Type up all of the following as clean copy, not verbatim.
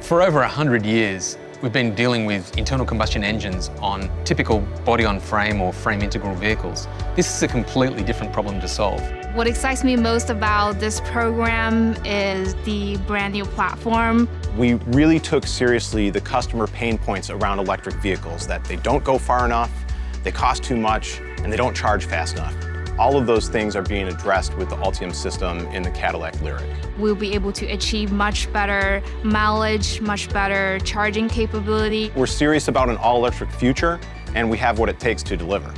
For over 100 years, we've been dealing with internal combustion engines on typical body-on-frame or frame integral vehicles. This is a completely different problem to solve. What excites me most about this program is the brand new platform. We really took seriously the customer pain points around electric vehicles, that they don't go far enough, they cost too much, and they don't charge fast enough. All of those things are being addressed with the Ultium system in the Cadillac Lyriq. We'll be able to achieve much better mileage, much better charging capability. We're serious about an all-electric future, and we have what it takes to deliver.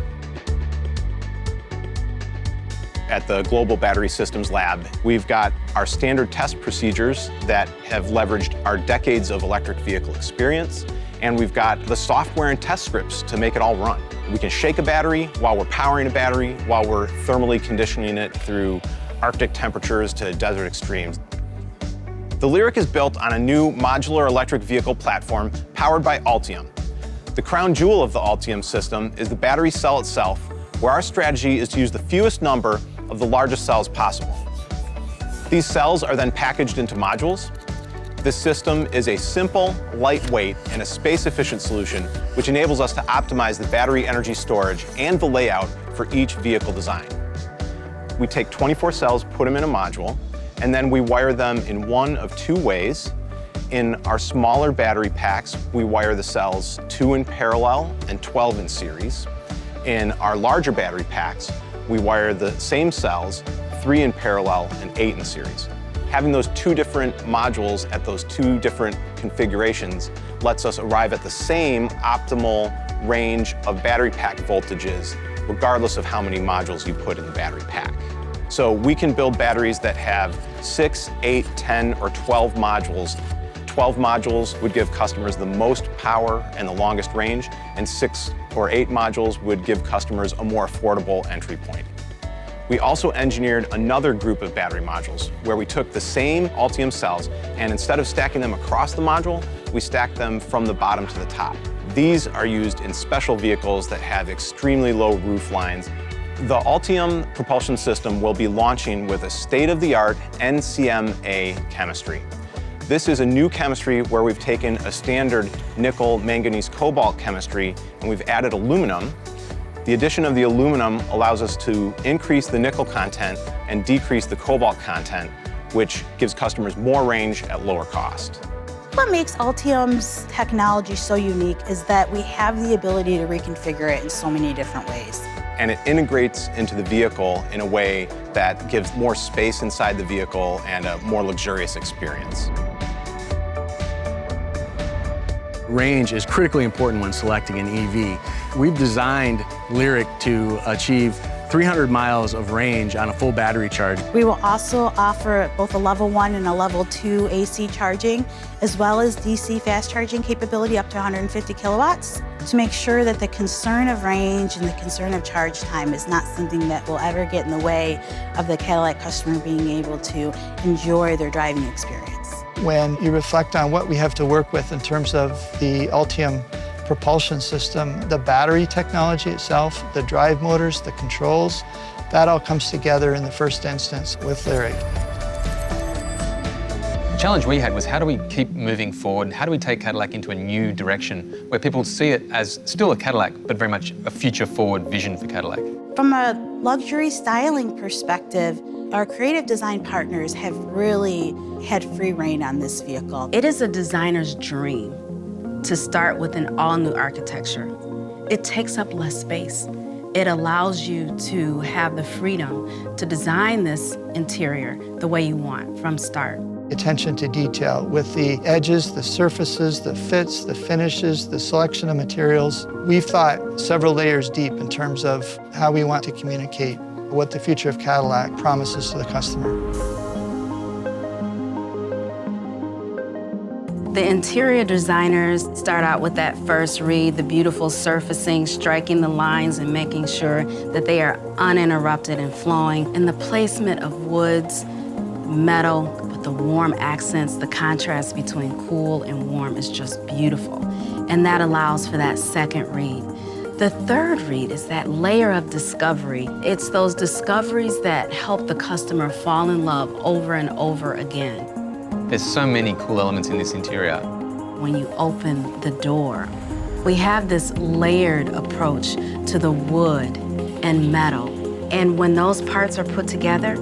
At the Global Battery Systems Lab, we've got our standard test procedures that have leveraged our decades of electric vehicle experience, and we've got the software and test scripts to make it all run. We can shake a battery while we're powering a battery, while we're thermally conditioning it through Arctic temperatures to desert extremes. The Lyriq is built on a new modular electric vehicle platform powered by Ultium. The crown jewel of the Ultium system is the battery cell itself, where our strategy is to use the fewest number of the largest cells possible. These cells are then packaged into modules. This system is a simple, lightweight, and a space-efficient solution, which enables us to optimize the battery energy storage and the layout for each vehicle design. We take 24 cells, put them in a module, and then we wire them in one of two ways. In our smaller battery packs, we wire the cells 2 in parallel and 12 in series. In our larger battery packs, we wire the same cells 3 in parallel and 8 in series. Having those two different modules at those two different configurations lets us arrive at the same optimal range of battery pack voltages, regardless of how many modules you put in the battery pack. So we can build batteries that have 6, 8, 10, or 12 modules. 12 modules would give customers the most power and the longest range, and 6 or 8 modules would give customers a more affordable entry point. We also engineered another group of battery modules where we took the same Ultium cells, and instead of stacking them across the module, we stacked them from the bottom to the top. These are used in special vehicles that have extremely low roof lines. The Ultium propulsion system will be launching with a state-of-the-art NCMA chemistry. This is a new chemistry where we've taken a standard nickel, manganese, cobalt chemistry, and we've added aluminum. The addition of the aluminum allows us to increase the nickel content and decrease the cobalt content, which gives customers more range at lower cost. What makes Ultium's technology so unique is that we have the ability to reconfigure it in so many different ways. And it integrates into the vehicle in a way that gives more space inside the vehicle and a more luxurious experience. Range is critically important when selecting an EV. We've designed Lyriq to achieve 300 miles of range on a full battery charge. We will also offer both a level 1 and a level 2 AC charging, as well as DC fast charging capability up to 150 kilowatts, to make sure that the concern of range and the concern of charge time is not something that will ever get in the way of the Cadillac customer being able to enjoy their driving experience. When you reflect on what we have to work with in terms of the Ultium propulsion system, the battery technology itself, the drive motors, the controls, that all comes together in the first instance with Lyriq. The challenge we had was, how do we keep moving forward? How do we take Cadillac into a new direction where people see it as still a Cadillac, but very much a future-forward vision for Cadillac? From a luxury styling perspective, our creative design partners have really had free rein on this vehicle. It is a designer's dream to start with an all-new architecture. It takes up less space. It allows you to have the freedom to design this interior the way you want from start. Attention to detail with the edges, the surfaces, the fits, the finishes, the selection of materials. We've thought several layers deep in terms of how we want to communicate what the future of Cadillac promises to the customer. The interior designers start out with that first read, the beautiful surfacing, striking the lines and making sure that they are uninterrupted and flowing. And the placement of woods, metal, with the warm accents, the contrast between cool and warm is just beautiful. And that allows for that second read. The third read is that layer of discovery. It's those discoveries that help the customer fall in love over and over again. There's so many cool elements in this interior. when you open the door. We have this layered approach to the wood and metal. And when those parts are put together,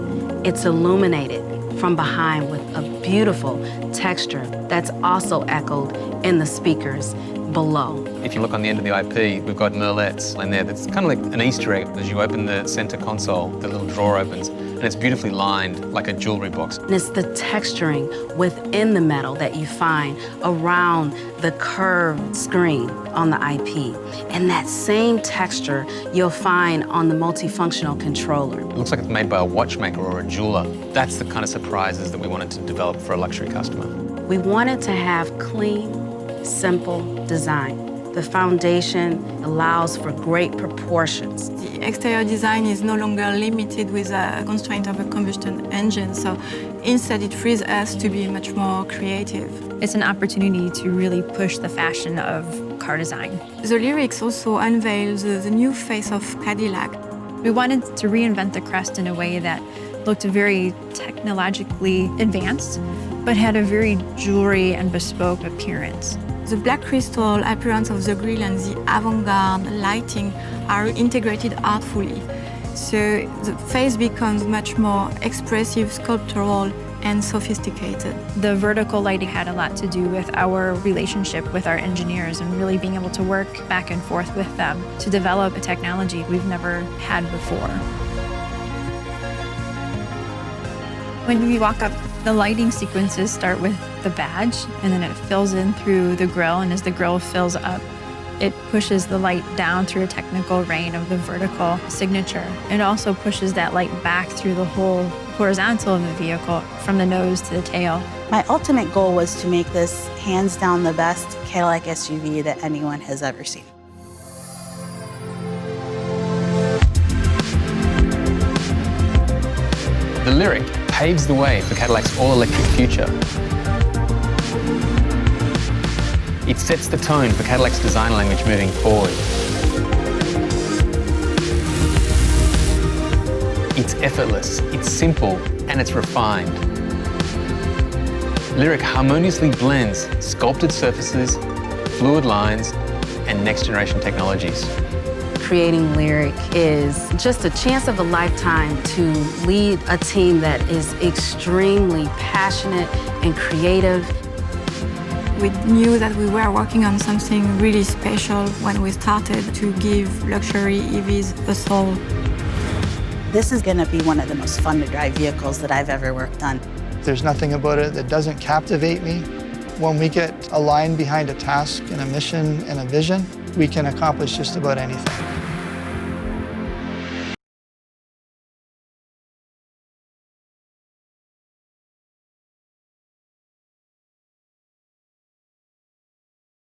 it's illuminated from behind with a beautiful texture that's also echoed in the speakers below. If you look on the end of the IP, we've got merlettes in there that's kind of like an Easter egg. As you open the center console, the little drawer opens, and it's beautifully lined like a jewelry box. And it's the texturing within the metal that you find around the curved screen on the IP. And that same texture you'll find on the multifunctional controller. It looks like it's made by a watchmaker or a jeweler. That's the kind of surprises that we wanted to develop for a luxury customer. We wanted to have clean, simple design. The foundation allows for great proportions. The exterior design is no longer limited with a constraint of a combustion engine, so instead it frees us to be much more creative. It's an opportunity to really push the fashion of car design. The Lyriq also unveils the new face of Cadillac. We wanted to reinvent the crest in a way that looked very technologically advanced, but had a very jewelry and bespoke appearance. The black crystal appearance of the grille and the avant-garde lighting are integrated artfully. So the face becomes much more expressive, sculptural, and sophisticated. The vertical lighting had a lot to do with our relationship with our engineers and really being able to work back and forth with them to develop a technology we've never had before. When we walk up, the lighting sequences start with the badge, and then it fills in through the grille, and as the grille fills up, it pushes the light down through a technical rain of the vertical signature. It also pushes that light back through the whole horizontal of the vehicle, from the nose to the tail. My ultimate goal was to make this hands down the best Cadillac SUV that anyone has ever seen. The Lyriq paves the way for Cadillac's all-electric future. It sets the tone for Cadillac's design language moving forward. It's effortless, it's simple, and it's refined. Lyriq harmoniously blends sculpted surfaces, fluid lines, and next-generation technologies. Creating Lyriq is just a chance of a lifetime to lead a team that is extremely passionate and creative. We knew that we were working on something really special when we started to give luxury EVs a soul. This is going to be one of the most fun to drive vehicles that I've ever worked on. There's nothing about it that doesn't captivate me. When we get aligned behind a task and a mission and a vision, we can accomplish just about anything.